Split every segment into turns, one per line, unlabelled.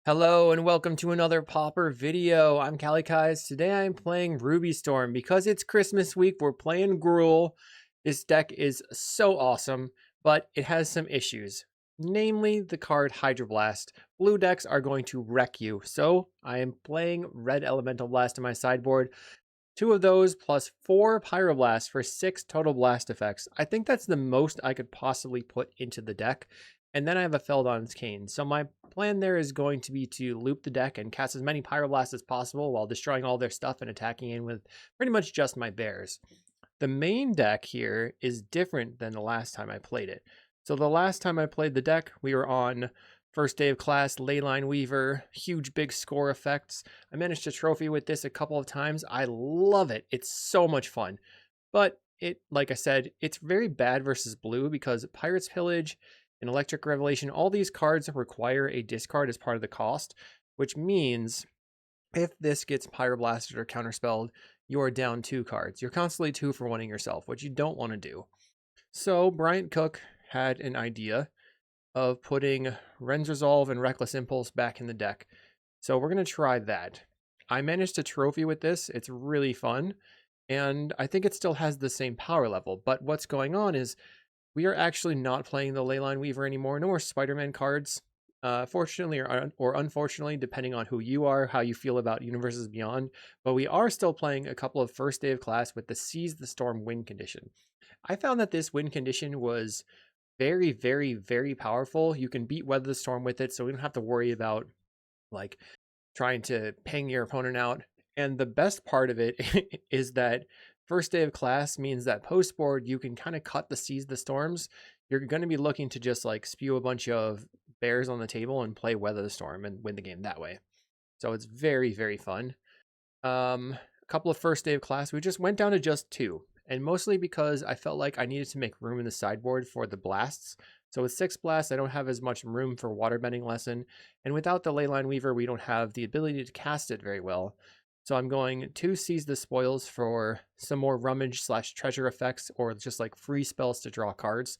Hello and welcome to another Pauper video. I'm Kalikaiz. Today I'm playing Ruby Storm. Because it's Christmas week, we're playing Gruul. This deck is so awesome, but it has some issues. Namely, the card Hydroblast. Blue decks are going to wreck you, so I am playing Red Elemental Blast in my sideboard. Two of those plus 4 Pyroblasts for 6 total blast effects. I think that's the most I could possibly put into the deck. And then I have a Feldon's Cane. So my plan there is going to be to loop the deck and cast as many Pyroblasts as possible while destroying all their stuff and attacking in with pretty much just my bears. The main deck here is different than the last time I played it. So the last time I played the deck, we were on first day of class, Leyline Weaver, huge big score effects. I managed to trophy with this a couple of times. I love it. It's so much fun. But like I said, it's very bad versus blue because Pirate's Pillage and Electric Revelation, all these cards require a discard as part of the cost, which means if this gets Pyroblasted or Counterspelled, you are down 2 cards. You're constantly 2 for 1ing yourself, which you don't want to do. So Bryant Cook had an idea of putting Ren's Resolve and Reckless Impulse back in the deck. So we're going to try that. I managed to trophy with this. It's really fun. And I think it still has the same power level. But what's going on is we are actually not playing the Leyline Weaver anymore. No more Spider-Man cards. Fortunately or unfortunately, depending on who you are, how you feel about Universes Beyond. But we are still playing a couple of first day of class with the Seize the Storm win condition. I found that this win condition was very, very, very powerful. You can beat Weather the Storm with it, so we don't have to worry about like trying to ping your opponent out. And the best part of it is that first day of class means that post board you can kind of cut the Seize the Storms. You're going to be looking to just like spew a bunch of bears on the table and play Weather the Storm and win the game that way. So it's very, very fun. A couple of first day of class, we just went down to just 2. And mostly because I felt like I needed to make room in the sideboard for the blasts. So with 6 blasts, I don't have as much room for Waterbending Lesson. And without the Leyline Weaver, we don't have the ability to cast it very well. So I'm going to Seize the Spoils for some more rummage/treasure effects or just like free spells to draw cards.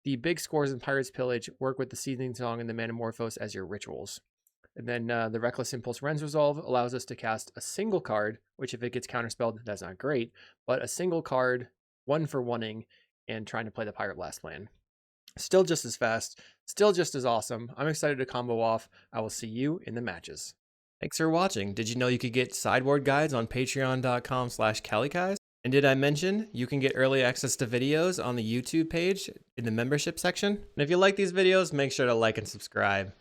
The big scores in Pirate's Pillage work with the Seething Song and the Manamorphose as your rituals. And then the Reckless Impulse Ren's Resolve allows us to cast a single card, which if it gets counterspelled, that's not great, but a single card, 1 for 1ing, and trying to play the Pyroblast plan. Still just as fast, still just as awesome. I'm excited to combo off. I will see you in the matches. Thanks for watching. Did you know you could get sideboard guides on patreon.com/Kalikaiz? And did I mention you can get early access to videos on the YouTube page in the membership section? And if you like these videos, make sure to like and subscribe.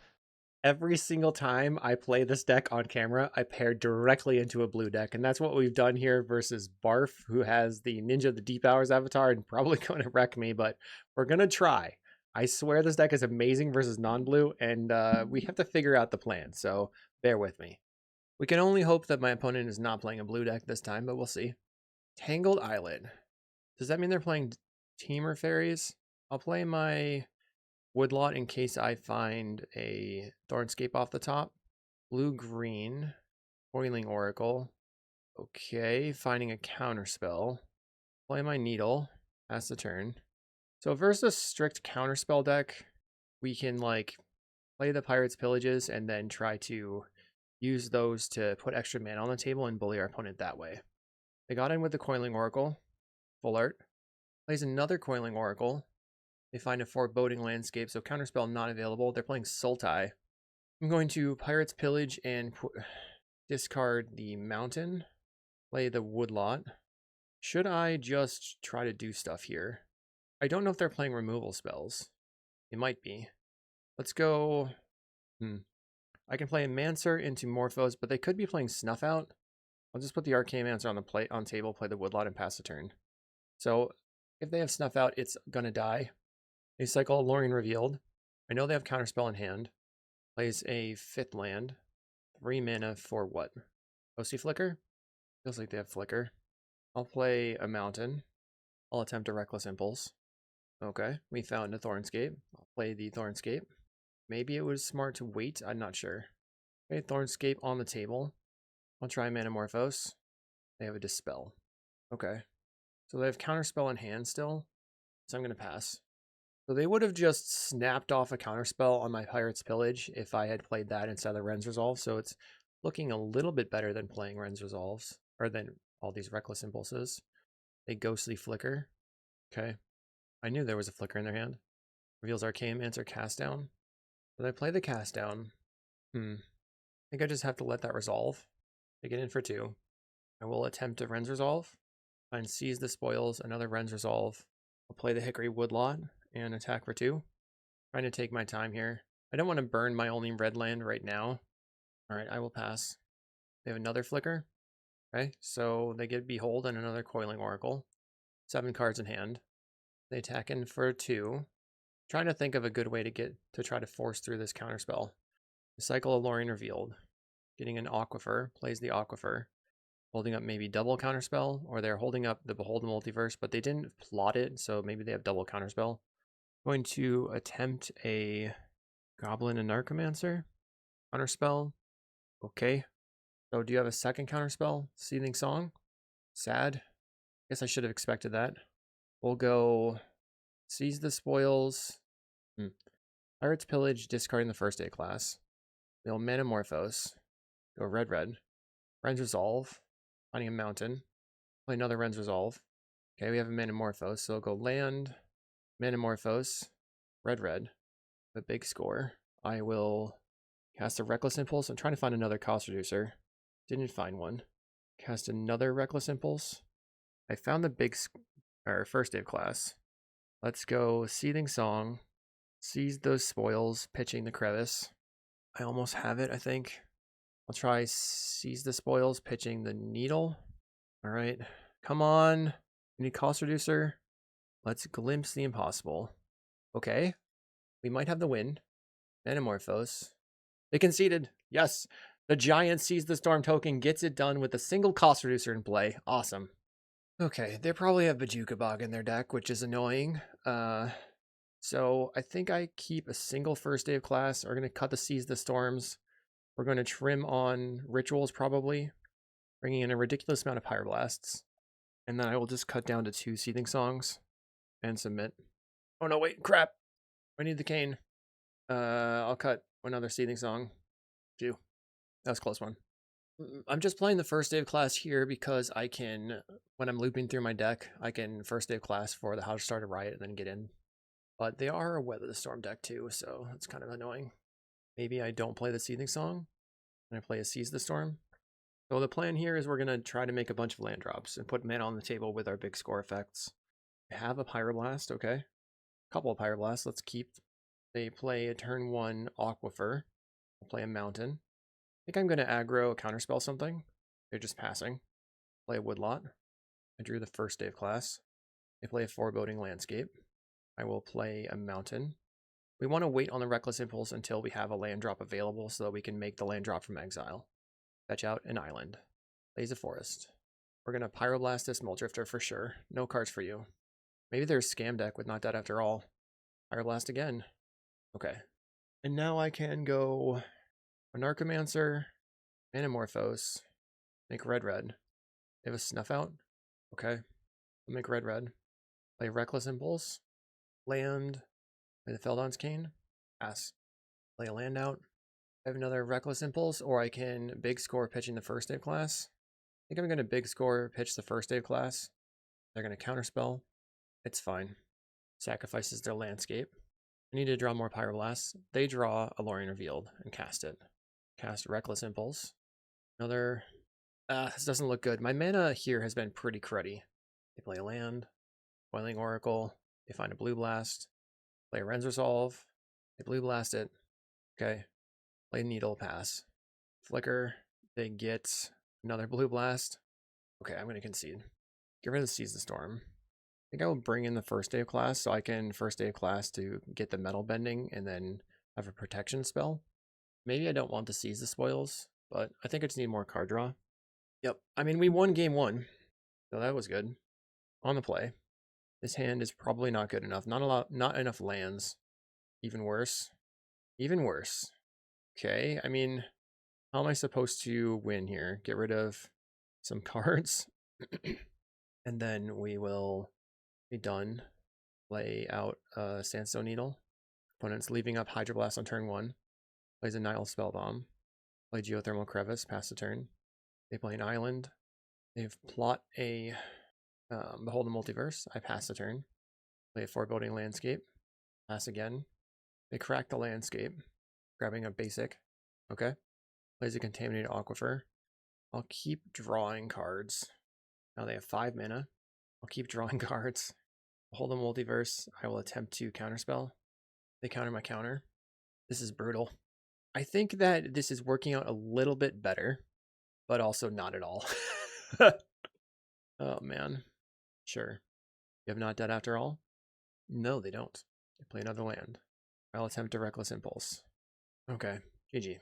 Every single time I play this deck on camera, I pair directly into a blue deck. And that's what we've done here versus Barf, who has the Ninja of the Deep Hours avatar and probably going to wreck me, but we're going to try. I swear this deck is amazing versus non-blue, and we have to figure out the plan, so bear with me. We can only hope that my opponent is not playing a blue deck this time, but we'll see. Tangled Islet. Does that mean they're playing Teamer Fairies? I'll play my Woodlot in case I find a Thornscape off the top. Blue-green. Coiling Oracle. Okay, finding a counterspell. Play my Needle. Pass the turn. So versus a strict counterspell deck, we can like play the Pirate's Pillages and then try to use those to put extra mana on the table and bully our opponent that way. They got in with the Coiling Oracle. Full art. Plays another Coiling Oracle. They find a Foreboding Landscape, so counterspell not available. They're playing Sultai. I'm going to Pirate's Pillage and discard the Mountain. Play the Woodlot. Should I just try to do stuff here? I don't know if they're playing removal spells. It might be. Let's go. I can play a Mancer into Morphos, but they could be playing Snuff Out. I'll just put the Arcane Mancer on the table, play the Woodlot, and pass the turn. So if they have Snuff Out, it's gonna die. They cycle Lorien Revealed. I know they have Counterspell in hand. Plays a 5th land. 3 mana for what? Ghostly Flicker? Feels like they have Flicker. I'll play a Mountain. I'll attempt a Reckless Impulse. Okay, we found a Thornscape. I'll play the Thornscape. Maybe it was smart to wait, I'm not sure. Okay, Thornscape on the table. I'll try Manamorphose. They have a Dispel. Okay. So they have Counterspell in hand still. So I'm going to pass. So they would have just snapped off a counterspell on my Pirate's Pillage if I had played that instead of Ren's Resolve. So it's looking a little bit better than playing Ren's Resolves, or than all these Reckless Impulses. A Ghostly Flicker. Okay. I knew there was a flicker in their hand. Reveals Arcane, answer Cast Down. Did I play the Cast Down? I think I just have to let that resolve. Take it in for 2. I will attempt a Ren's Resolve. And Seize the Spoils, another Ren's Resolve. I'll play the Hickory Woodlot and attack for 2. Trying to take my time here. I don't want to burn my only red land right now. Alright, I will pass. They have another flicker. Okay, so they get Behold and another Coiling Oracle. 7 cards in hand. They attack in for 2. Trying to think of a good way to try to force through this counterspell. Cycle Alluring Revealed. Getting an Aquifer, plays the Aquifer. Holding up maybe double counterspell, or they're holding up the Behold the Multiverse, but they didn't plot it, so maybe they have double counterspell. Going to attempt a Goblin and Narcomancer counterspell. Okay. So do you have a second counterspell? Seething Song? Sad. Guess I should have expected that. We'll go Seize the Spoils. Pirate's Pillage, discarding the first aid class. We'll Manamorphose. Go red. Ren's Resolve. Finding a mountain. Play another Ren's Resolve. Okay, we have a Manamorphose, so we'll go land, Manamorphose, red. The big score. I will cast a Reckless Impulse. I'm trying to find another cost reducer. Didn't find one. Cast another Reckless Impulse. I found the first aid class. Let's go Seething Song. Seize those spoils, pitching the crevice. I almost have it, I think. I'll try Seize the Spoils, pitching the needle. Alright. Come on. We need cost reducer. Let's glimpse the impossible. Okay. We might have the win. Manamorphose. They conceded. Yes. The Giant Seize the Storm token gets it done with a single cost reducer in play. Awesome. Okay, they probably have Bajuka Bog in their deck, which is annoying. So I think I keep a single first day of class. We're going to cut the Seize the Storms. We're going to trim on Rituals probably, bringing in a ridiculous amount of Pyroblasts. And then I will just cut down to 2 Seething Songs and submit. Oh no, wait, crap. I need the cane. I'll cut another Seething Song. 2. That was a close one. I'm just playing the first day of class here because I can, when I'm looping through my deck, I can first day of class for the How to Start a Riot and then get in. But they are a Weather the Storm deck too, so it's kind of annoying. Maybe I don't play the Seething Song, and I play a Seize the Storm. So the plan here is we're going to try to make a bunch of land drops and put mana on the table with our big score effects. I have a Pyroblast, okay. A couple of Pyroblasts, let's keep. They play a turn 1 Aquifer. I'll play a Mountain. I think I'm going to aggro a counterspell something. They're just passing. Play a Woodlot. I drew the first day of class. They play a Foreboding Landscape. I will play a Mountain. We want to wait on the Reckless Impulse until we have a land drop available so that we can make the land drop from exile. Fetch out an island. Plays a forest. We're going to Pyroblast this Mulldrifter for sure. No cards for you. Maybe there's Scam deck with Not Dead after all. Pyroblast again. Okay. And now I can go a Narcomancer, Manamorphose, make red. They have a Snuff Out. Okay. I'll make red. Play Reckless Impulse. Land. Play the Feldon's Cane. Pass. Play a land out. I have another Reckless Impulse, or I can big score pitching the first day of class. I think I'm going to big score pitch the first day of class. They're going to counterspell. It's fine. Sacrifices their landscape. I need to draw more Pyroblasts. They draw Alluring Revealed and cast it. Cast Reckless Impulse. Another... this doesn't look good. My mana here has been pretty cruddy. They play a land. Coiling Oracle. They find a Blue Blast. Play a Ren's Resolve. They Blue Blast it. Okay. Play Needle, pass. Flicker. They get another Blue Blast. Okay, I'm going to concede. Get rid of the Seize the Storm. I think I will bring in the first day of class so I can first day of class to get the metal bending and then have a protection spell. Maybe I don't want to Seize the Spoils, but I think I just need more card draw. Yep, I mean, we won game 1, so that was good. On the play. This hand is probably not good enough. Not enough lands. Even worse. Even worse. Okay, I mean, how am I supposed to win here? Get rid of some cards. And then we will be done. Play out Sandstone Needle. Opponent's leaving up Hydroblast on turn 1. Plays a Nihil Spellbomb. Play Geothermal Crevice, pass the turn. They play an island. They've plot a Behold the Multiverse. I pass the turn. Play a Foreboding Landscape. Pass again. They crack the landscape, grabbing a basic. Okay. Plays a Contaminated Aquifer. I'll keep drawing cards. Now they have 5 mana. I'll keep drawing cards. Behold the Multiverse. I will attempt to counterspell. They counter my counter. This is brutal. I think that this is working out a little bit better, but also not at all. Oh, man. Sure. You have not dead after all? No, they don't. They play another land. I'll attempt a Reckless Impulse. Okay, GG.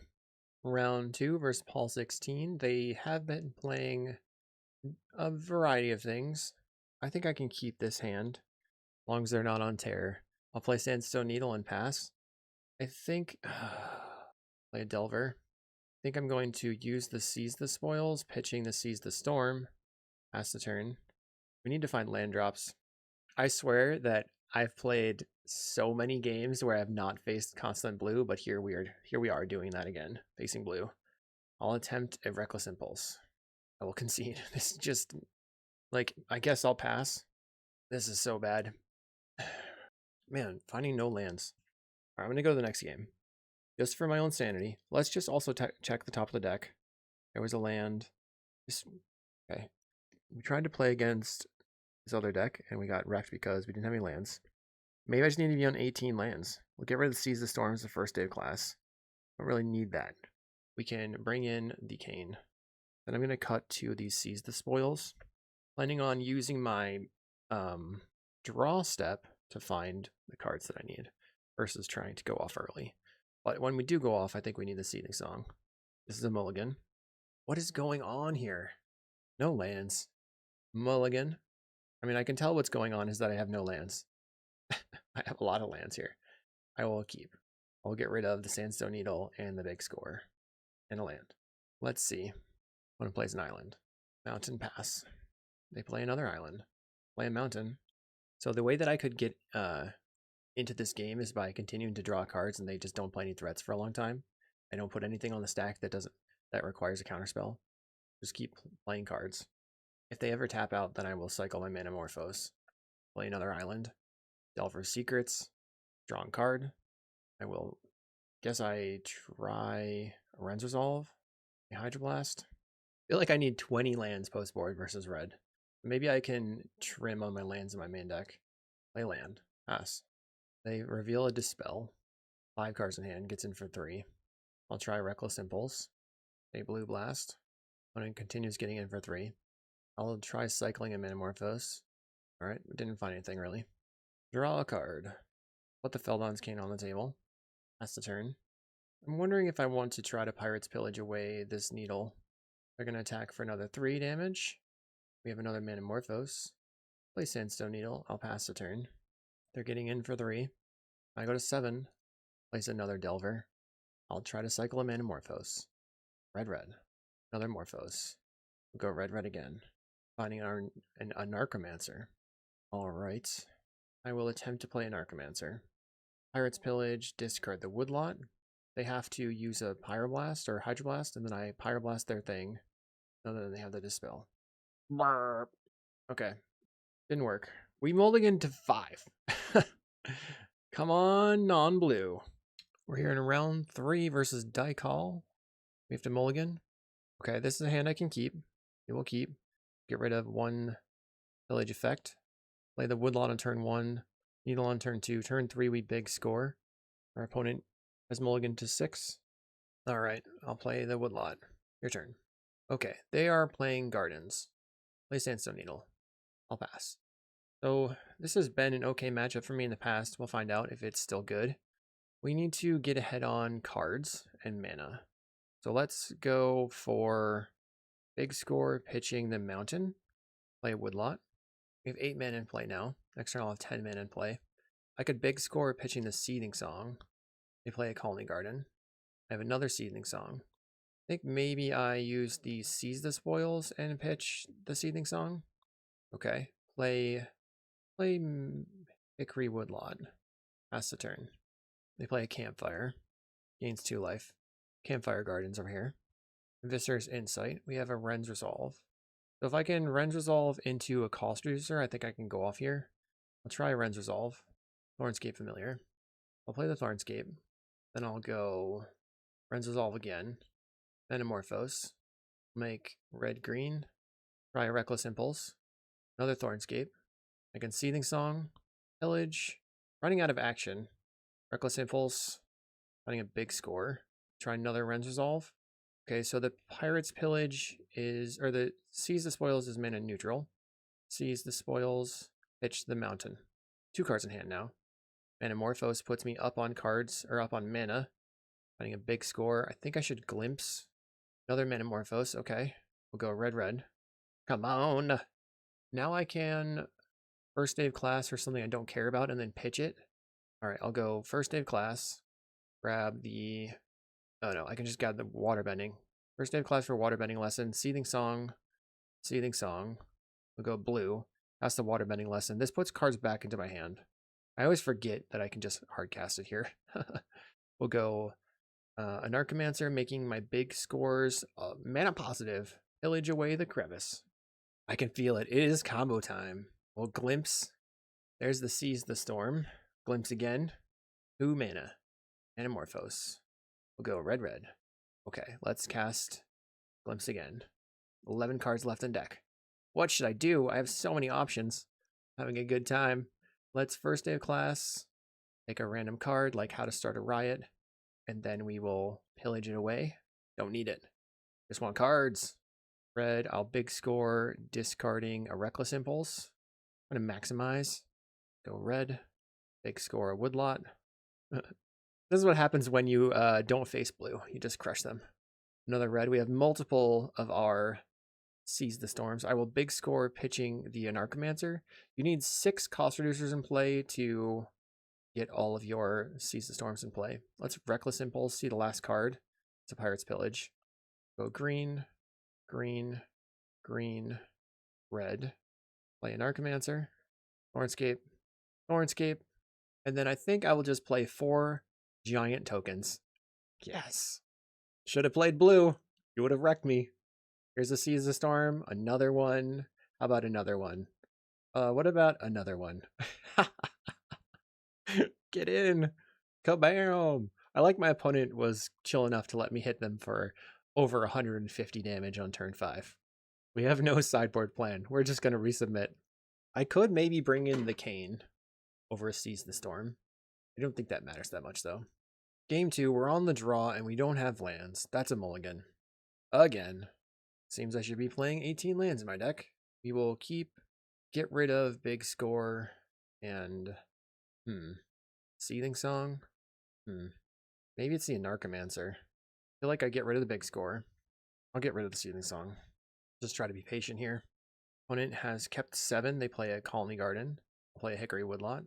Round 2 versus Paul 16. They have been playing a variety of things. I think I can keep this hand, as long as they're not on tear. I'll play Sandstone Needle and pass. I think... play a Delver. I think I'm going to use the Seize the Spoils, pitching the Seize the Storm. Pass the turn. We need to find land drops. I swear that I've played so many games where I have not faced Constant Blue, but here we are doing that again, facing blue. I'll attempt a Reckless Impulse. I will concede. This is just, like, I guess I'll pass. This is so bad. Man, finding no lands. All right, I'm going to go to the next game. Just for my own sanity. Let's just also check the top of the deck. There was a land. Okay. We tried to play against this other deck, and we got wrecked because we didn't have any lands. Maybe I just need to be on 18 lands. We'll get rid of the Seize the Storms the first day of class. Don't really need that. We can bring in the Cane. Then I'm going to cut 2 of these Seize the Spoils. Planning on using my draw step to find the cards that I need versus trying to go off early. But when we do go off, I think we need the Seething Song. This is a mulligan. What is going on here? No lands. Mulligan. I mean, I can tell what's going on is that I have no lands. I have a lot of lands here. I will keep. I'll get rid of the Sandstone Needle and the Big Score. And a land. Let's see. One plays an island. Mountain pass. They play another island. Play a mountain. So the way that I could get into this game is by continuing to draw cards and they just don't play any threats for a long time. I don't put anything on the stack that requires a counterspell. Just keep playing cards. If they ever tap out, then I will cycle my Manamorphose. Play another island. Delver's Secrets. Draw a card. I will guess I try a Ren's Resolve. A Hydroblast. I feel like I need 20 lands post board versus red. Maybe I can trim on my lands in my main deck. Play land. Pass. They reveal a Dispel. 5 cards in hand. Gets in for 3. I'll try Reckless Impulse. A Blue Blast. Opponent continues getting in for 3. I'll try cycling a Manamorphose. Alright, didn't find anything really. Draw a card. Put the Feldon's Cane on the table. That's the turn. I'm wondering if I want to try to Pirate's Pillage away this Needle. They're going to attack for another 3 damage. We have another Manamorphose. Play Sandstone Needle. I'll pass the turn. They're getting in for 3. I go to 7. Place another Delver. I'll try to cycle a Manamorphose. Red, red. Another Morphose. We'll go red, red again. Finding a Narcomancer. Alright. I will attempt to play a Narcomancer. Pirate's Pillage, discard the Woodlot. They have to use a Pyroblast or Hydroblast, and then I Pyroblast their thing. And then they have the Dispel. Burp. Okay. Didn't work. We mulligan to 5. Come on, non-blue. We're here in round 3 versus Daikal. We have to mulligan. Okay, this is a hand I can keep. It will keep. Get rid of 1 Village effect. Play the Woodlot on turn 1. Needle on turn 2. Turn 3, we big score. Our opponent has mulligan to 6. Alright, I'll play the Woodlot. Your turn. Okay, they are playing Gardens. Play Sandstone Needle. I'll pass. So this has been an okay matchup for me in the past. We'll find out if it's still good. We need to get ahead on cards and mana. So let's go for big score, pitching the Mountain. Play Woodlot. We have 8 mana in play now. Next turn I'll have 10 mana in play. I could big score pitching the Seething Song. They play a Colony Garden. I have another Seething Song. I think maybe I use the Seize the Spoils and pitch the Seething Song. Okay. Play Hickory Woodlot. Pass the turn. They play a Campfire. Gains 2 life. Campfire Gardens over here. Viscer's Insight. We have a Ren's Resolve. So if I can Ren's Resolve into a cost reducer, I think I can go off here. I'll try Ren's Resolve. Thornscape Familiar. I'll play the Thornscape. Then I'll go Ren's Resolve again. Metamorphose. Make red-green. Try a Reckless Impulse. Another Thornscape. I can Seething Song. Pillage. Running out of action. Reckless Impulse. Running a big score. Try another Ren's Resolve. Okay, so the Pirate's Pillage is, or the Seize the Spoils is mana neutral. Seize the Spoils, pitch the Mountain. 2 cards in hand now. Metamorphose puts me up on cards, or up on mana. Running a big score. I think I should Glimpse. Another Metamorphose, okay. We'll go red. Come on! Now I can First Day of Class for something I don't care about and then pitch it. Alright, I'll go First Day of Class. Grab the... Oh no, I can just grab the Waterbending. First Day of Class for Waterbending lesson. Seething Song. Seething Song. We'll go blue. That's the Waterbending lesson. This puts cards back into my hand. I always forget that I can just hardcast it here. We'll go a Narcomancer, making my big scores mana positive. Pillage away the crevice. I can feel it. It is combo time. We'll Glimpse. There's the Seize the Storm. Glimpse again. 2 mana. Metamorphose. We'll go red. Okay, let's cast Glimpse again. 11 cards left in deck. What should I do? I have so many options. Having a good time. Let's First Day of Class. Take a random card, like How to Start a Riot. And then we will pillage it away. Don't need it. Just want cards. Red, I'll big score, discarding a Reckless Impulse. I'm going to maximize. Go red. Big score a Woodlot. This is what happens when you don't face blue. You just crush them. Another red. We have multiple of our Seize the Storms. I will big score pitching the Anarchomancer. You need 6 cost reducers in play to get all of your Seize the Storms in play. Let's Reckless Impulse. See the last card. It's a Pirate's Pillage. Go green, red. Play Anarchomancer. Thornscape. And then I think I will just play 4 giant tokens. Yes. Should have played blue. You would have wrecked me. Here's a Seize the Storm. Another one. How about another one? What about another one? Get in. Kabam. I like my opponent was chill enough to let me hit them for over 150 damage on turn 5. We have no sideboard plan. We're just going to resubmit. I could maybe bring in the Cane over a Seize the Storm. I don't think that matters that much, though. Game 2, we're on the draw, and we don't have lands. That's a mulligan. Again. Seems I should be playing 18 lands in my deck. We will get rid of big score, and... Seething Song? Maybe it's the Anarchomancer. I feel like I get rid of the big score. I'll get rid of the Seething Song. Just try to be patient here. Opponent has kept 7. They play a Colony Garden. I'll play a Hickory Woodlot.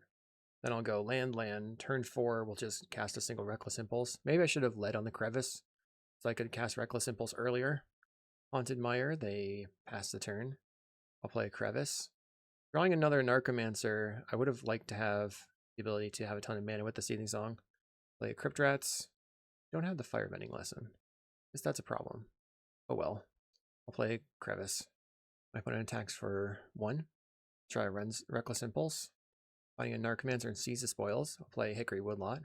Then I'll go land. Turn 4, we'll just cast a single Reckless Impulse. Maybe I should have led on the Crevice, so I could cast Reckless Impulse earlier. Haunted Mire, they pass the turn. I'll play a Crevice. Drawing another Narcomancer, I would have liked to have the ability to have a ton of mana with the Seething Song. Play a Crypt Rats. Don't have the Firebending lesson. Guess that's a problem. Oh well. I'll play Crevice. My opponent attacks for 1. Try a Reckless Impulse. Finding a Narcomancer and Seize the Spoils. I'll play Hickory Woodlot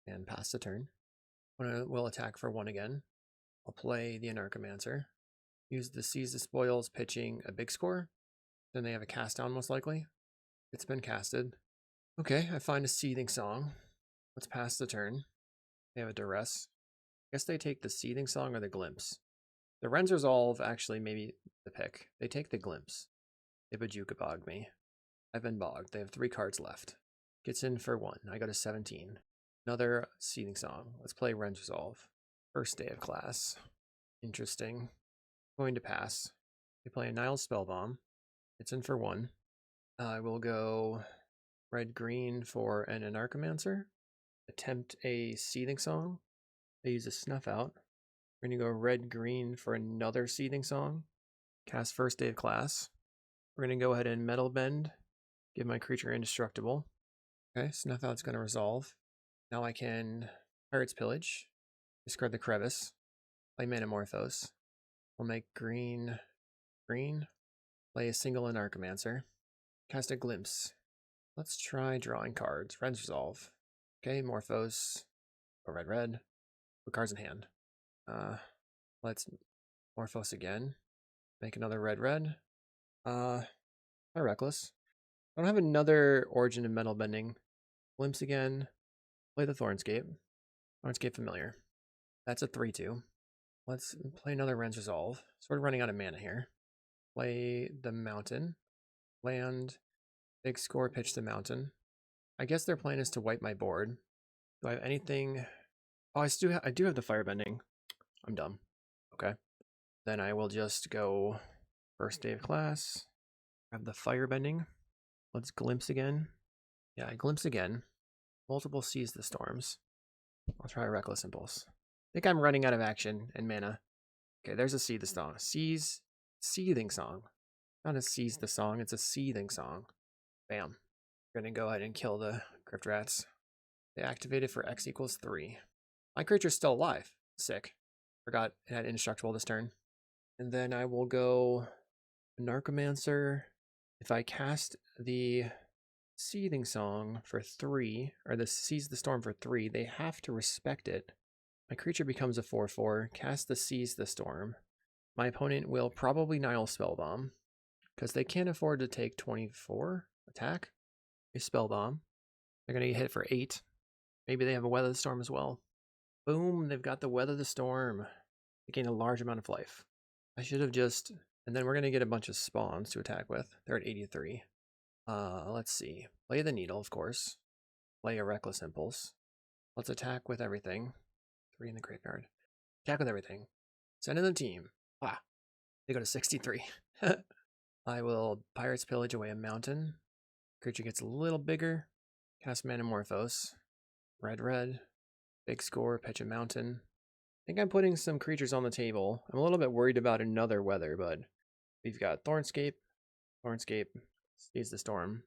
and pass the turn. Opponent will attack for 1 again. I'll play the Anarchomancer. Use the Seize the Spoils, pitching a big score. Then they have a cast down, most likely. It's been casted. Okay, I find a Seething Song. Let's pass the turn. They have a Duress. I guess they take the Seething Song or the Glimpse. The Ren's Resolve, actually, maybe the pick. They take the Glimpse. They Bajuka Bog me. I've been bogged. They have 3 cards left. Gets in for 1. I go to 17. Another Seething Song. Let's play Ren's Resolve. First Day of Class. Interesting. Going to pass. They play a Nile Spellbomb. It's in for 1. I will go red-green for an Anarchomancer. Attempt a Seething Song. They use a Snuff Out. We're going to go red-green for another Seething Song. Cast First Day of Class. We're going to go ahead and Metal Bend. Give my creature indestructible. Okay, Snuff Out's going to resolve. Now I can Pirate's Pillage, discard the Crevice, play Manamorphose. We'll make green, play a single Anarchomancer, cast a Glimpse. Let's try drawing cards. Rends Resolve. Okay, Morphos, or red. Put cards in hand. Let's Morphos again. Make another red. My Reckless. I don't have another Origin of Metal Bending. Glimpse again. Play the Thornscape. Thornscape Familiar. That's a 3/2. Let's play another Rends Resolve. Sort of running out of mana here. Play the Mountain. Land. Big score, pitch the Mountain. I guess their plan is to wipe my board. Do I have anything? Oh, I do have the Firebending. I'm dumb. Okay. Then I will just go first day of class. Grab the Firebending. Let's Glimpse again. Yeah, I Glimpse again. Multiple Seize the Storms. I'll try a Reckless Impulse. I think I'm running out of action and mana. Okay, there's a Seething Song. Seething Song. Not a Seize the Song, it's a Seething Song. Bam. We're gonna go ahead and kill the Crypt Rats. They activated for X equals 3. My creature's still alive. Sick. Forgot it had Indestructible this turn. And then I will go Narcomancer. If I cast the Seething Song for 3, or the Seize the Storm for 3, they have to respect it. My creature becomes a 4/4. Cast the Seize the Storm. My opponent will probably Nihil Spellbomb, because they can't afford to take 24 attack. They Spellbomb. They're going to get hit for 8. Maybe they have a Weather the Storm as well. Boom, they've got the Weather the Storm. They gain a large amount of life. I should have just... And then we're going to get a bunch of spawns to attack with. They're at 83. Let's see. Play the Needle, of course. Play a Reckless Impulse. Let's attack with everything. 3 in the graveyard. Attack with everything. Send in the team. Ah, they go to 63. I will Pirate's Pillage away a mountain. Creature gets a little bigger. Cast Manamorphose. Red. Big score, pitch a mountain. I think I'm putting some creatures on the table. I'm a little bit worried about another weather, but we've got Thornscape, Seize the Storm.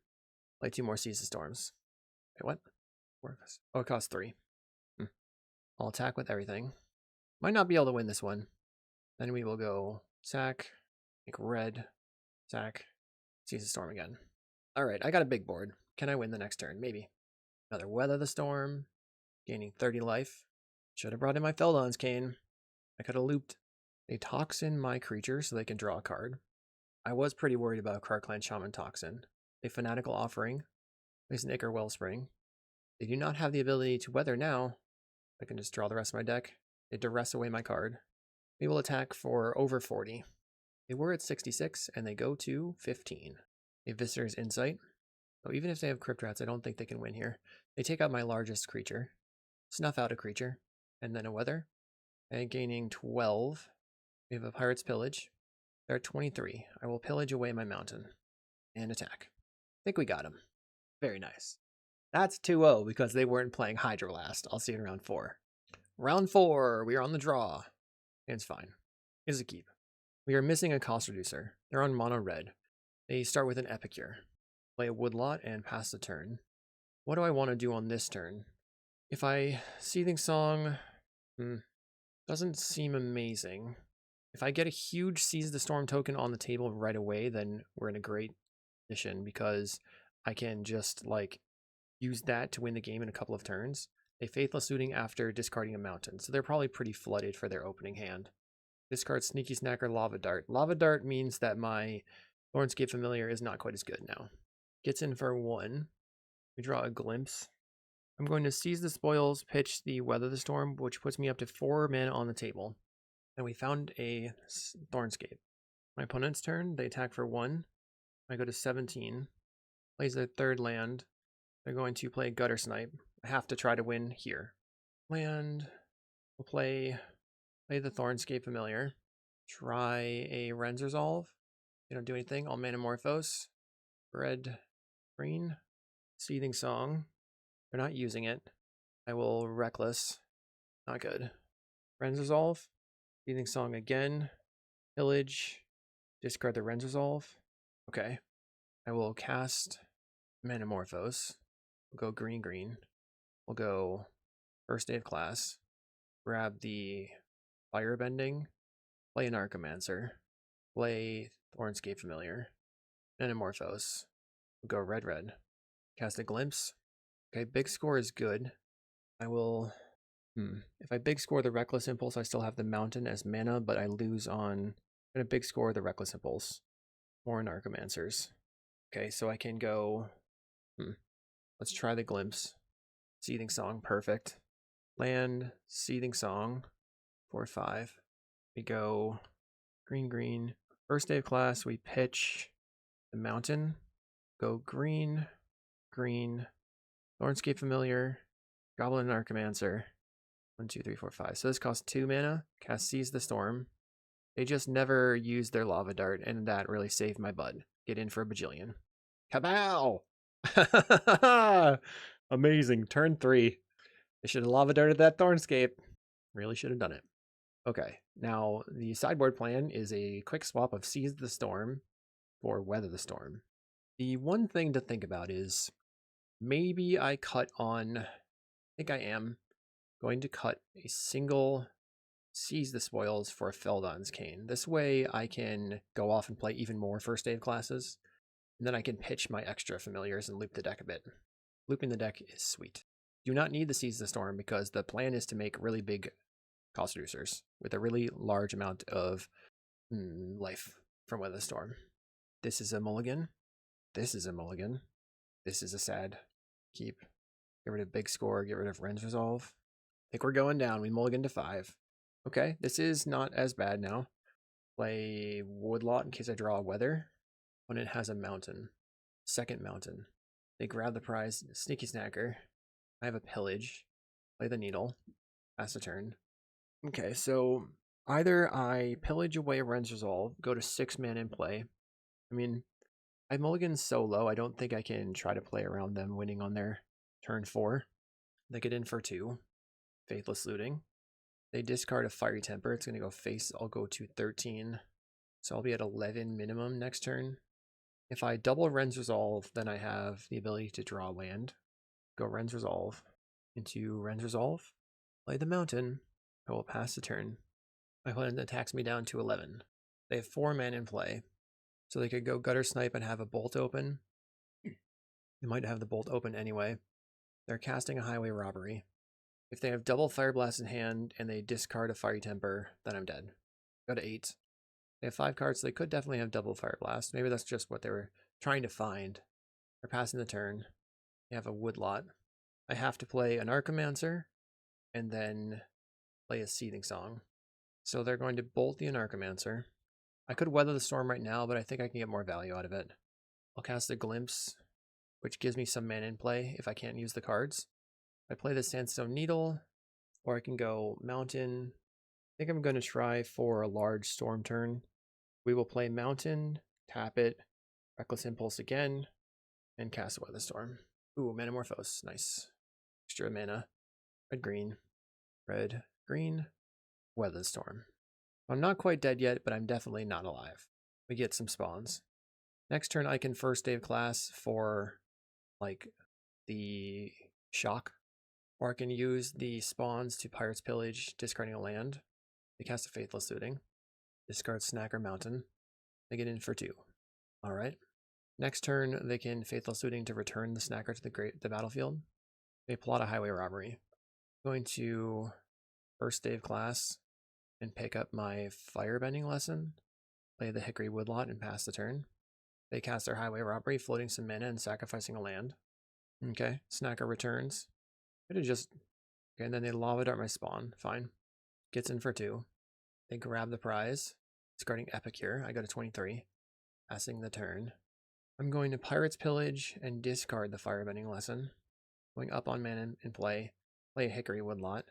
Play 2 more Seize the Storms. Wait, what? Oh, it costs 3. I'll attack with everything. Might not be able to win this one. Then we will go sack, make red, sack, Seize the Storm again. Alright, I got a big board. Can I win the next turn? Maybe. Another Weather the Storm, gaining 30 life. Should have brought in my Feldon's Cane. I could have looped. They toxin my creature so they can draw a card. I was pretty worried about Krark-Clan Shaman Toxin. A Fanatical Offering. Place an Ichor Wellspring. They do not have the ability to weather now. I can just draw the rest of my deck. They duress away my card. We will attack for over 40. They were at 66 and they go to 15. A Visitor's Insight. So even if they have Crypt Rats, I don't think they can win here. They take out my largest creature. Snuff out a creature. And then a weather. And gaining 12. We have a Pirate's Pillage. They're at 23. I will pillage away my mountain. And attack. I think we got him. Very nice. That's 2-0 because they weren't playing Hydroblast. I'll see you in round 4. Round 4. We are on the draw. And it's fine. It's a keep. We are missing a cost reducer. They're on mono red. They start with an Epicure. Play a Woodlot and pass the turn. What do I want to do on this turn? If I Seething Song... doesn't seem amazing. If I get a huge Seize the Storm token on the table right away, then we're in a great position because I can just, like, use that to win the game in a couple of turns. They Faithless Looting after discarding a mountain, so they're probably pretty flooded for their opening hand. Discard Sneaky Snacker, Lava Dart. Lava Dart means that my Thornscape Familiar is not quite as good now. Gets in for 1. We draw a Glimpse. I'm going to Seize the Spoils, pitch the Weather the Storm, which puts me up to 4 mana on the table. And we found a Thornscape. My opponent's turn, they attack for 1. I go to 17. Plays their 3rd land. They're going to play Gutter Snipe. I have to try to win here. Land. We'll play the Thornscape Familiar. Try a Rends Resolve. They don't do anything. I'll Manamorphose. Green. Seething Song. They're not using it. I will Reckless. Not good. Rends Resolve. Seething Song again. Pillage. Discard the Rends Resolve. Okay. I will cast Manamorphose. We'll go green, green. We'll go first day of class. Grab the firebending. Play an Archomancer. Play Thornscape Familiar. Metamorphose. We'll go red, red. Cast a Glimpse. Okay, big score is good. I will... If I big score the Reckless Impulse, I still have the Mountain as mana, but I lose on... I'm going to big score the Reckless Impulse. More in Archomancers. Okay, so I can go... Let's try the Glimpse. Seething Song, perfect. Land, Seething Song, 4/5. We go green, green. First day of class, we pitch the Mountain. Go green, green. Thornscape Familiar, Goblin and Archomancer. 1, 2, 3, 4, 5. So this costs 2 mana. Cast Seize the Storm. They just never used their Lava Dart, and that really saved my butt. Get in for a bajillion. Kabow! Amazing. Turn 3. I should have Lava Darted that Thornscape. Really should have done it. Okay, now the sideboard plan is a quick swap of Seize the Storm for Weather the Storm. The one thing to think about is maybe I cut on... I think I am going to cut a single Seize the Spoils for Feldon's Cane. This way I can go off and play even more first day of classes, and then I can pitch my extra familiars and loop the deck a bit. Looping the deck is sweet. Do not need the Seize the Storm because the plan is to make really big cost reducers with a really large amount of life from Weather the Storm. This is a mulligan. This is a mulligan. This is a sad keep. Get rid of big score, get rid of Ren's Resolve. I think we're going down. We mulligan to 5. Okay, this is not as bad now. Play Woodlot in case I draw a Weather. When it has a Mountain. Second Mountain. They grab the prize. Sneaky Snacker. I have a Pillage. Play the Needle. Pass a turn. Okay, so either I pillage away Ren's Resolve, go to 6 mana in play. I mean, I mulligan so low, I don't think I can try to play around them winning on their turn 4. They get in for 2. Faithless Looting. They discard a Fiery Temper. It's going to go face. I'll go to 13. So I'll be at 11 minimum next turn. If I double Ren's Resolve, then I have the ability to draw land. Go Ren's Resolve into Ren's Resolve. Play the Mountain. I will pass the turn. My opponent attacks me down to 11. They have 4 men in play. So they could go Gutter Snipe and have a Bolt open. They might have the Bolt open anyway. They're casting a Highway Robbery. If they have double Fireblast in hand and they discard a Fiery Temper, then I'm dead. Go to 8. They have 5 cards, so they could definitely have double Fireblast. Maybe that's just what they were trying to find. They're passing the turn. They have a Woodlot. I have to play an Archomancer and then play a Seething Song. So they're going to bolt the Anarchomancer. I could Weather the Storm right now, but I think I can get more value out of it. I'll cast a Glimpse, which gives me some mana in play if I can't use the cards. I play the Sandstone Needle, or I can go Mountain. I think I'm going to try for a large Storm turn. We will play Mountain, tap it, Reckless Impulse again, and cast Weather Storm. Ooh, Metamorphose, nice. Extra mana. Red, green, red, green, Weather Storm. I'm not quite dead yet, but I'm definitely not alive. We get some spawns. Next turn, I can first day of class for, like, the shock. Or I can use the spawns to Pirate's Pillage, discarding a land. They cast a Faithless Looting. Discard Snacker Mountain. They get in for 2. Alright. Next turn, they can Faithless Looting to return the Snacker to the battlefield. They plot a Highway Robbery. I'm going to first day of class and pick up my Firebending Lesson. Play the Hickory Woodlot and pass the turn. They cast their Highway Robbery, floating some mana and sacrificing a land. Okay, Snacker returns. Could have just... Okay, and then they Lava Dart my spawn. Fine. Gets in for 2. They grab the prize. Discarding Epicure. I go to 23. Passing the turn. I'm going to Pirate's Pillage and discard the Firebending Lesson. Going up on mana in play. Play a Hickory Woodlot.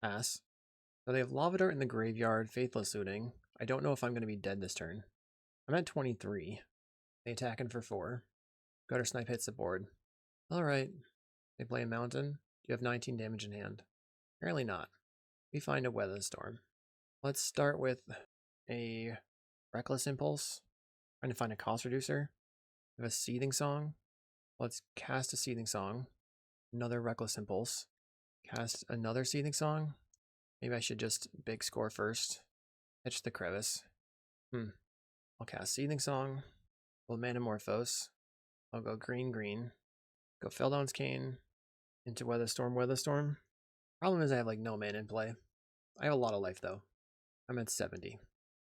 Pass. So they have Lava Dart in the graveyard, Faithless Looting. I don't know if I'm going to be dead this turn. I'm at 23. They attacking for 4. Gutter Snipe hits the board. Alright. They play a Mountain. You have 19 damage in hand. Apparently not. We find a Weather Storm. Let's start with a Reckless Impulse. Trying to find a cost reducer. We have a Seething Song. Let's cast a Seething Song. Another Reckless Impulse. Cast another Seething Song. Maybe I should just big score first. Pitch the Crevice. I'll cast Seething Song. We'll Manamorphose. I'll go green, green. Go Feldon's Cane. Into Weatherstorm, Weatherstorm. Problem is I have like no mana in play. I have a lot of life though. I'm at 70.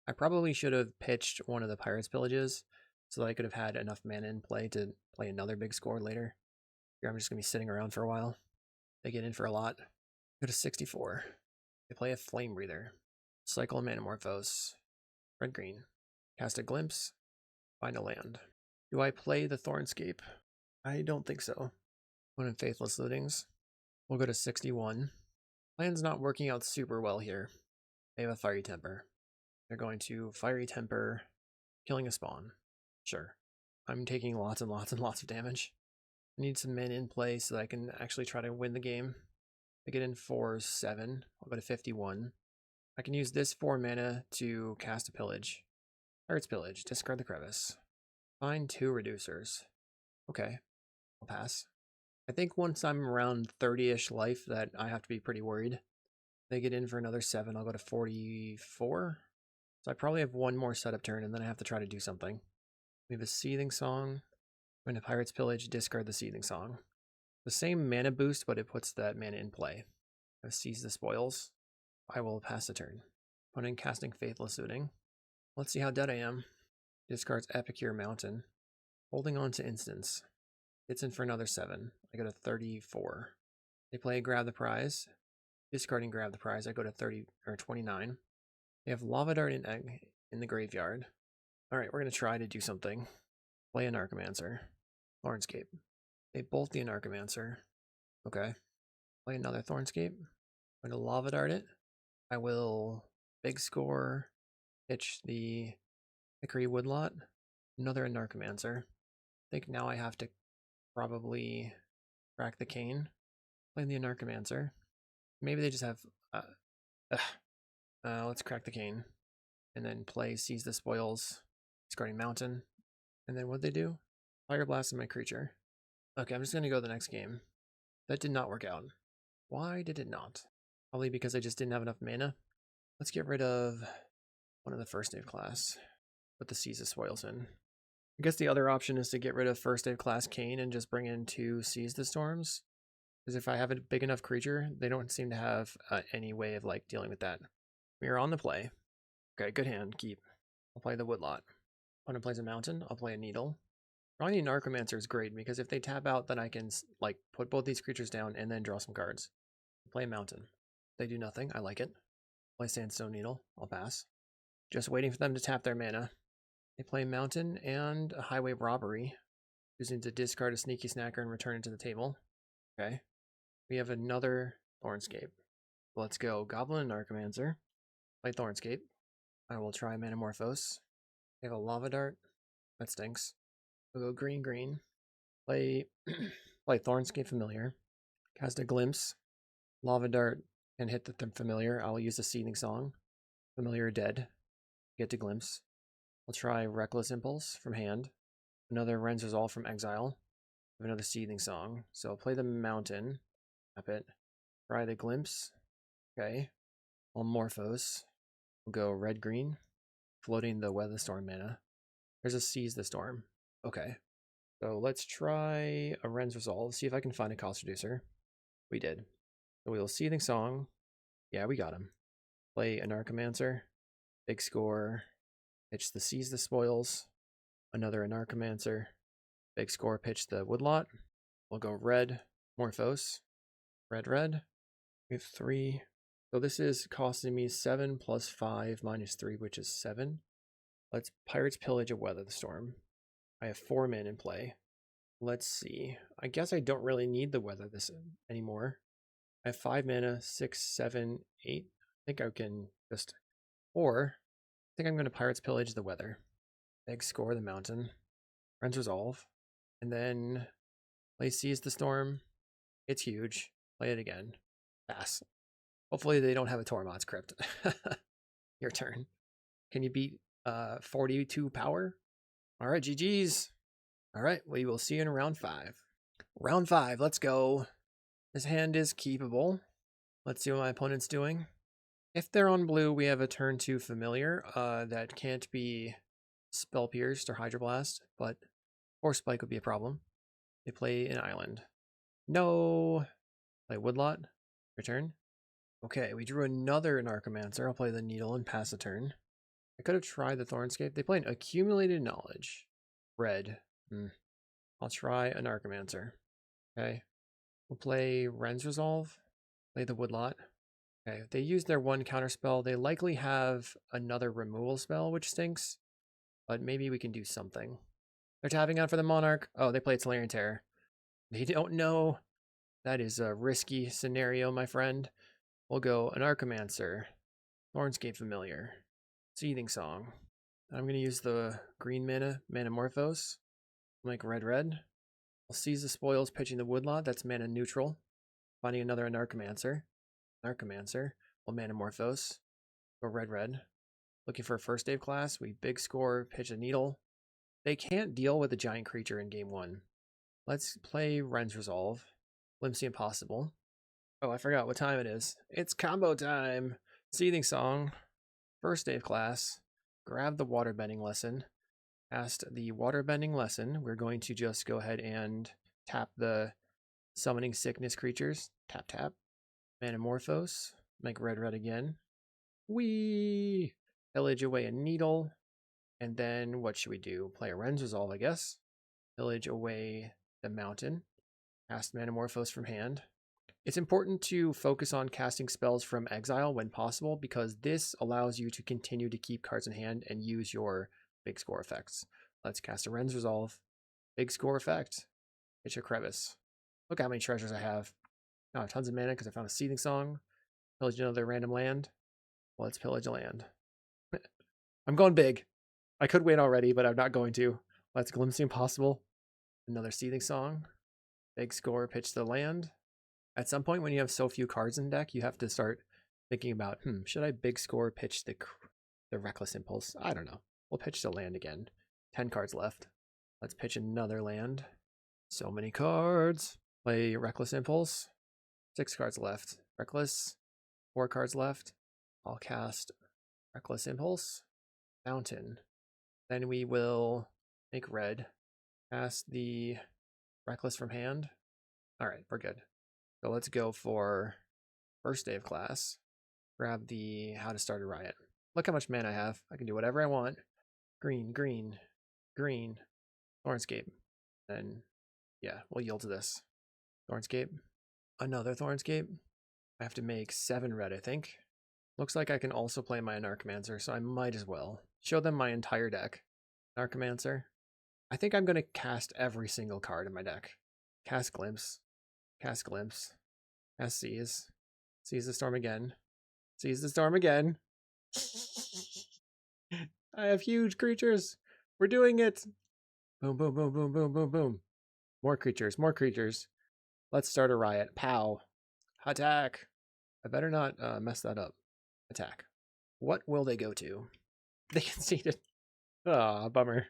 I probably should have pitched one of the Pirates Pillages so that I could have had enough mana in play to play another big score later. Here I'm just going to be sitting around for a while. They get in for a lot. Go to 64. They play a Flame Breather. Cycle a Manamorphose. Red green. Cast a Glimpse. Find a land. Do I play the Thornscape? I don't think so. One in Faithless Lootings. We'll go to 61. Plan's not working out super well here. They have a Fiery Temper. They're going to Fiery Temper, killing a spawn. Sure. I'm taking lots and lots and lots of damage. I need some men in play so that I can actually try to win the game. I get in for 7. I'll go to 51. I can use this 4 mana to cast a Pillage. Pirate's Pillage. Discard the Crevice. Find 2 reducers. Okay. I'll pass. I think once I'm around 30-ish life that I have to be pretty worried. They get in for another 7. I'll go to 44. So I probably have one more setup turn and then I have to try to do something. We have a Seething Song. When a Pirate's Pillage, discard the Seething Song. The same mana boost, but it puts that mana in play. I Seize the Spoils. I will pass the turn. Opponent casting Faithless Looting. Let's see how dead I am. Discards Epicure Mountain. Holding on to Instance. Gets in for another 7. I go to 34. They play Grab the Prize. Discarding Grab the Prize. I go to 30 or 29. They have Lava Dart and Egg in the graveyard. Alright, we're going to try to do something. Play an Archimancer. Thornscape. They bolt the Anarchomancer. Okay. Play another Thornscape. I'm going to Lava Dart it. I will big score. Pitch the Hickory Woodlot. Another Anarchomancer. I think now I have to probably crack the Cane. Play the Anarchomancer. Maybe they just have... let's crack the Cane. And then play Seize the Spoils. Discarding Mountain. And then what'd they do? Pyroblasts my creature. Okay, I'm just going to go the next game. That did not work out. Why did it not? Probably because I just didn't have enough mana. Let's get rid of one of the first wave class. Put the Seize the Spoils in. I guess the other option is to get rid of first wave class Cane and just bring in 2 Seize the Storms. Because if I have a big enough creature, they don't seem to have any way of like dealing with that. We are on the play. Okay, good hand. Keep. I'll play the Woodlot. Opponent plays a Mountain. I'll play a Needle. Drawing an Archimancer is great because if they tap out, then I can like put both these creatures down and then draw some cards. Play a Mountain. They do nothing. I like it. Play Sandstone Needle. I'll pass. Just waiting for them to tap their mana. They play Mountain and a Highway Robbery, choosing to discard a Sneaky Snacker and return it to the table. Okay. We have another Thornscape. Let's go Goblin and Archimancer. Play Thornscape. I will try Manamorphose. They have a Lava Dart. That stinks. We'll go green, green. Play Thornscape Familiar. Cast a Glimpse. Lava Dart and hit the Familiar. I'll use a Seething Song. Familiar dead. Get to Glimpse. I'll try Reckless Impulse from hand. Another Ren's Resolve from exile. Have another Seething Song. So I'll play the Mountain. Tap it. Try the Glimpse. Okay. I'll Morphose. We'll go red, green. Floating the Weatherstorm mana. There's a Seize the Storm. Okay. So let's try a Ren's Resolve. See if I can find a cost reducer. We did. So we'll Seething Song. Yeah, we got him. Play an Anarchomancer. Big score. Pitch the Seize the Spoils. Another Anarchomancer. Big score. Pitch the Woodlot. We'll go red. Morphose. Red, red. We have 3. So this is costing me 7 plus 5 minus 3, which is 7. Let's Pirate's Pillage of Weather the Storm. I have 4 men in play. Let's see. I guess I don't really need the Weather this anymore. I have 5 mana, 6, 7, 8. I think I can just... Or, I think I'm going to Pirate's Pillage the Weather. Big score the Mountain. Ren's Resolve. And then play Seize the Storm. It's huge. Play it again. Pass. Hopefully they don't have a Tormod's Crypt. Your turn. Can you beat 42 power? Alright, GG's. Alright, we will see you in round 5. Round 5, let's go. This hand is keepable. Let's see what my opponent's doing. If they're on blue, we have a turn 2 familiar that can't be spell pierced or hydroblast, but Force Spike would be a problem. They play an island. No. Play Woodlot. Return. Okay, we drew another Narcomancer. I'll play the Needle and pass a turn. I could have tried the Thornscape. They play an Accumulated Knowledge. Red. I'll try a Narcomancer. Okay. We'll play Ren's Resolve. Play the Woodlot. Okay, if they use their one counterspell, they likely have another removal spell, which stinks. But maybe we can do something. They're tapping out for the Monarch. Oh, they played Solarian Terror. They don't know. That is a risky scenario, my friend. We'll go an Archimancer, Thornscape Familiar, Seething Song. I'm going to use the green mana, Manamorphose. Make red. I'll seize the spoils, pitching the Woodlot. That's mana neutral. Finding another Anarchomancer. We'll Manamorphose. Go red. Looking for a first Dave class. We big score, pitch a Needle. They can't deal with a giant creature in game 1. Let's play Ren's Resolve. Glimpsy Impossible. Oh, I forgot what time it is. It's combo time. Seething Song. First Dave class. Grab the Waterbending Lesson. Cast the Waterbending Lesson. We're going to just go ahead and tap the Summoning Sickness creatures. Tap. Manamorphose. Make red again. Whee! Pillage away a Needle. And then what should we do? Play a Ren's Resolve, I guess. Pillage away the Mountain. Cast Manamorphose from hand. It's important to focus on casting spells from exile when possible, because this allows you to continue to keep cards in hand and use your big score effects. Let's cast a Ren's Resolve. Big score effect. It's a Crevice. Look how many treasures I have. Oh, tons of mana because I found a Seething Song. Pillage another random land. Well, let's pillage a land. I'm going big. I could win already, but I'm not going to. Let's Glimpsy Impossible. Another Seething Song. Big score, pitch the land. At some point when you have so few cards in the deck, you have to start thinking about, should I big score pitch the Reckless Impulse? I don't know. We'll pitch the land again. 10 cards left. Let's pitch another land. So many cards. Play Reckless Impulse. 6 cards left. Reckless. 4 cards left. I'll cast Reckless Impulse. Mountain. Then we will make red. Cast the Reckless from hand. Alright, we're good. So let's go for first day of class. Grab the How to Start a Riot. Look how much mana I have. I can do whatever I want. Green. Thornscape. Then, yeah, we'll yield to this. Thornscape. Another Thornscape. I have to make 7 red, I think. Looks like I can also play my Anarchomancer, so I might as well. Show them my entire deck. Anarchomancer. I think I'm going to cast every single card in my deck. Cast Glimpse. Cast Seize. Seize the Storm again. Seize the Storm again. I have huge creatures. We're doing it. Boom. More creatures. Let's start a riot. Pow. Attack. I better not mess that up. Attack. What will they go to? They conceded. Ah, bummer.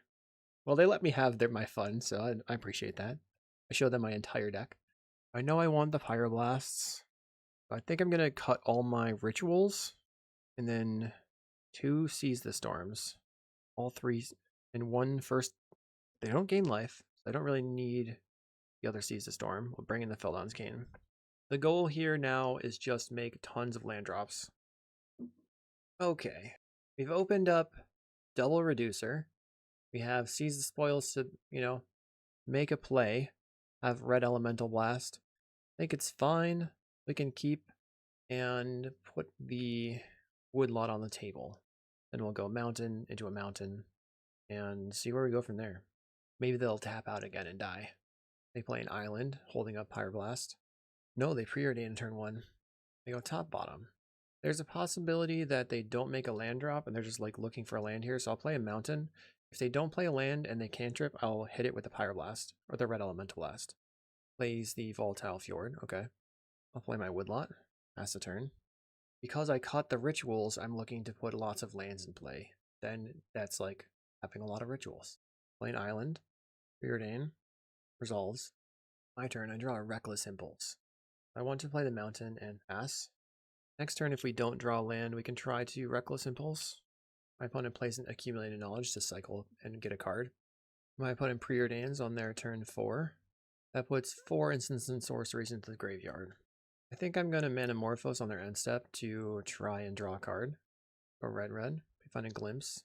Well, they let me have my fun, so I appreciate that. I showed them my entire deck. I know I want the Pyroblasts. I think I'm going to cut all my rituals and then 2 Seize the Storms. All 3 and 1 first. They don't gain life. So I don't really need the other Seize the Storm. We'll bring in the Feldon's Cane. The goal here now is just make tons of land drops. Okay. We've opened up double Reducer. We have Seize the Spoils to, make a play. Have Red Elemental Blast. I think it's fine. We can keep and put the Woodlot on the table. Then we'll go mountain into a mountain and see where we go from there. Maybe they'll tap out again and die. They play an island, holding up Pyroblast. No, they preordain turn 1. They go top bottom. There's a possibility that they don't make a land drop and they're just like looking for a land here, so I'll play a mountain. If they don't play a land and they cantrip, I'll hit it with the Pyroblast or the Red Elemental Blast. Plays the Volatile Fjord. Okay. I'll play my Woodlot. Pass a turn. Because I cut the rituals, I'm looking to put lots of lands in play. Then that's like having a lot of rituals. Play an island. Preordain. Resolves. My turn. I draw a Reckless Impulse. I want to play the mountain and pass. Next turn, if we don't draw land, we can try to Reckless Impulse. My opponent plays an Accumulated Knowledge to cycle and get a card. My opponent preordains on their turn 4. That puts 4 instants and sorceries into the graveyard. I think I'm going to Manamorphose on their end step to try and draw a card. Go red. We find a Glimpse.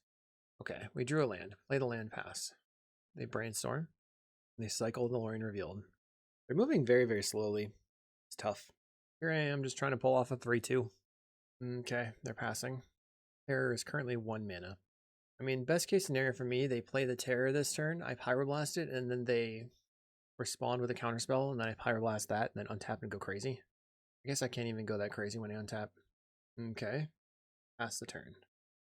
Okay, we drew a land. Play the land, pass. They Brainstorm. They cycle the Lorien Revealed. They're moving very, very slowly. It's tough. Here I am just trying to pull off a 3-2. Okay, they're passing. Terror is currently 1 mana. I mean, best case scenario for me, they play the Terror this turn, I Pyroblast it, and then they respond with a counterspell, and then I Pyroblast that, and then untap and go crazy. I guess I can't even go that crazy when I untap. Okay, pass the turn.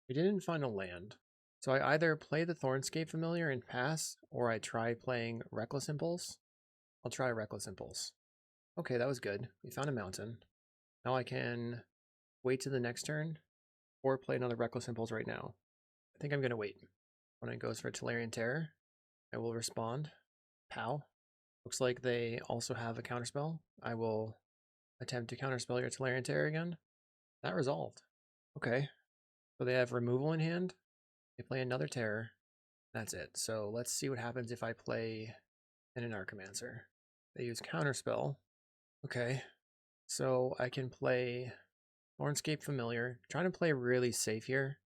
We didn't find a land. So I either play the Thornscape Familiar and pass, or I try playing Reckless Impulse. I'll try Reckless Impulse. Okay, that was good. We found a mountain. Now I can wait to the next turn, or play another Reckless Impulse right now. I think I'm going to wait. When it goes for Tolarian Terror, I will respond. Pow. Looks like they also have a counterspell. I will attempt to counterspell your Tolarian Terror again. That resolved. Okay. So they have removal in hand. They play another Terror. That's it. So let's see what happens if I play an Anarchomancer. They use counterspell. Okay. So I can play Thornscape Familiar. Trying to play really safe here.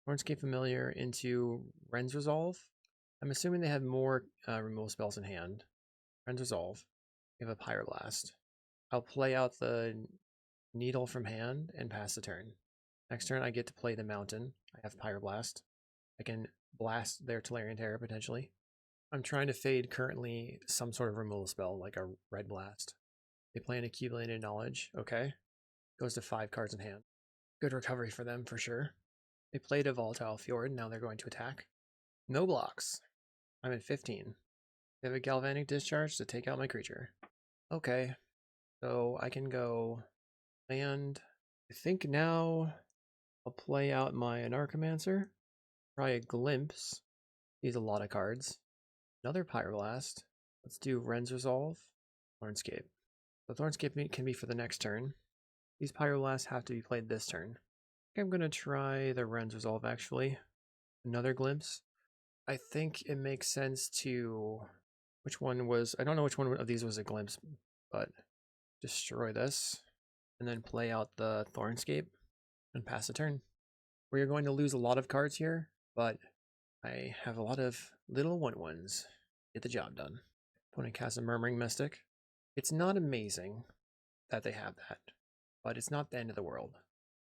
Thornscape Familiar into Ren's Resolve. I'm assuming they have more removal spells in hand. Ren's Resolve. We have a Pyroblast. I'll play out the Needle from hand and pass the turn. Next turn I get to play the Mountain. I have Pyroblast. I can blast their Tolarian Terror potentially. I'm trying to fade currently some sort of removal spell, like a Red Blast. They play an Accumulated Knowledge. Okay. Goes to 5 cards in hand. Good recovery for them, for sure. They played a Volatile Fjord, now they're going to attack. No blocks. I'm at 15. They have a Galvanic Discharge to take out my creature. Okay. So I can go land. I think now I'll play out my Anarchomancer. Try a Glimpse. These a lot of cards. Another Pyroblast. Let's do Ren's Resolve. Thornscape. The Thornscape can be for the next turn. These Pyroblasts have to be played this turn. I think I'm going to try the Ren's Resolve actually. Another Glimpse. I think it makes sense to... Which one was... I don't know which one of these was a Glimpse, but destroy this. And then play out the Thornscape and pass a turn. We are going to lose a lot of cards here, but I have a lot of little 1/1s. Get the job done. Opponent casts a Murmuring Mystic. It's not amazing that they have that, but it's not the end of the world.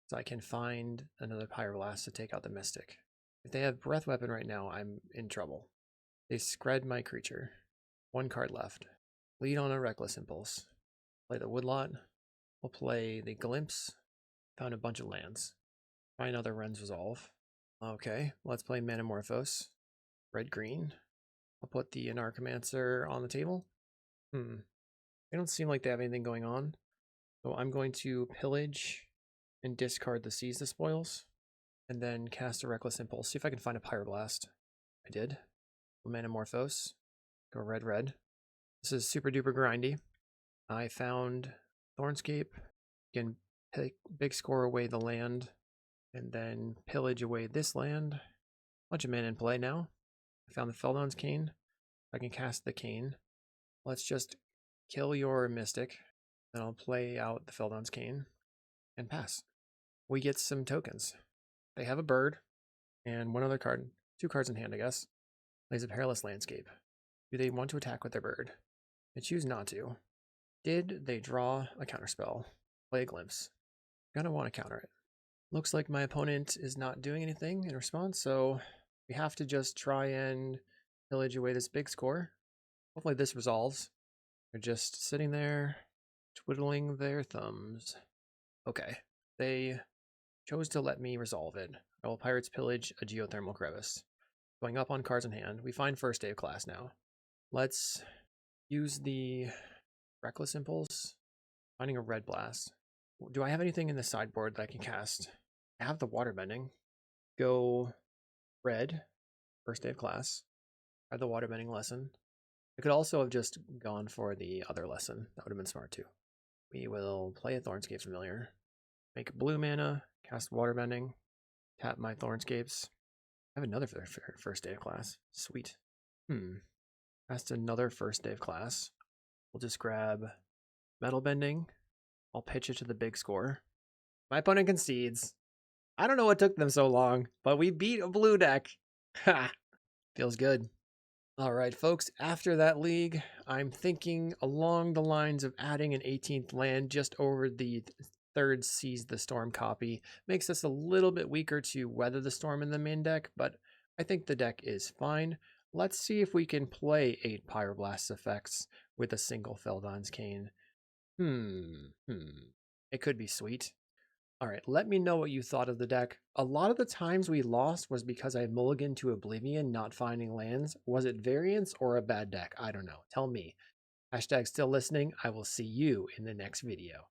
So I can find another Pyroblast to take out the Mystic. If they have Breath Weapon right now, I'm in trouble. They Skred my creature. 1 card left. Lead on a Reckless Impulse. Play the Woodlot. We'll play the Glimpse. Found a bunch of lands. Try another Ren's Resolve. Okay, let's play Manamorphose. Red-green. I'll put the Anarchomancer on the table. They don't seem like they have anything going on. So I'm going to pillage and discard the Seize the Spoils. And then cast a Reckless Impulse. See if I can find a Pyroblast. I did. Manamorphose. Go red. This is super duper grindy. I found Thornscape. You can big score away the land. And then pillage away this land. Bunch of mana in play now. I found the Feldon's Cane. I can cast the Cane. Let's just kill your Mystic. Then I'll play out the Feldon's Cane and pass. We get some tokens. They have a bird and 1 other card. 2 cards in hand, I guess. Plays a Perilous Landscape. Do they want to attack with their bird? They choose not to. Did they draw a counterspell? Play a Glimpse. Gonna want to counter it. Looks like my opponent is not doing anything in response, so we have to just try and pillage away this big score. Hopefully this resolves. They're just sitting there, twiddling their thumbs. Okay, they chose to let me resolve it. I will Pirates pillage a Geothermal Crevice. Going up on cards in hand. We find first day of class now. Let's use the Reckless Impulse. Finding a Red Blast. Do I have anything in the sideboard that I can cast? I have the Waterbending. Go red. First day of class. Try the Waterbending lesson. I could also have just gone for the other lesson. That would have been smart too. We will play a Thornscape Familiar. Make blue mana, cast Waterbending, tap my Thornscapes. I have another for first day of class. Sweet. Cast another first day of class. We'll just grab Metal Bending. I'll pitch it to the big score. My opponent concedes. I don't know what took them so long, but we beat a blue deck. Ha! Feels good. All right, folks, after that league, I'm thinking along the lines of adding an 18th land just over the third Seize the Storm copy. Makes us a little bit weaker to weather the storm in the main deck, but I think the deck is fine. Let's see if we can play 8 Pyroblasts effects with a single Feldon's Cane. It could be sweet. All right, let me know what you thought of the deck. A lot of the times we lost was because I mulliganed to Oblivion, not finding lands. Was it variance or a bad deck? I don't know. Tell me. Hashtag still listening. I will see you in the next video.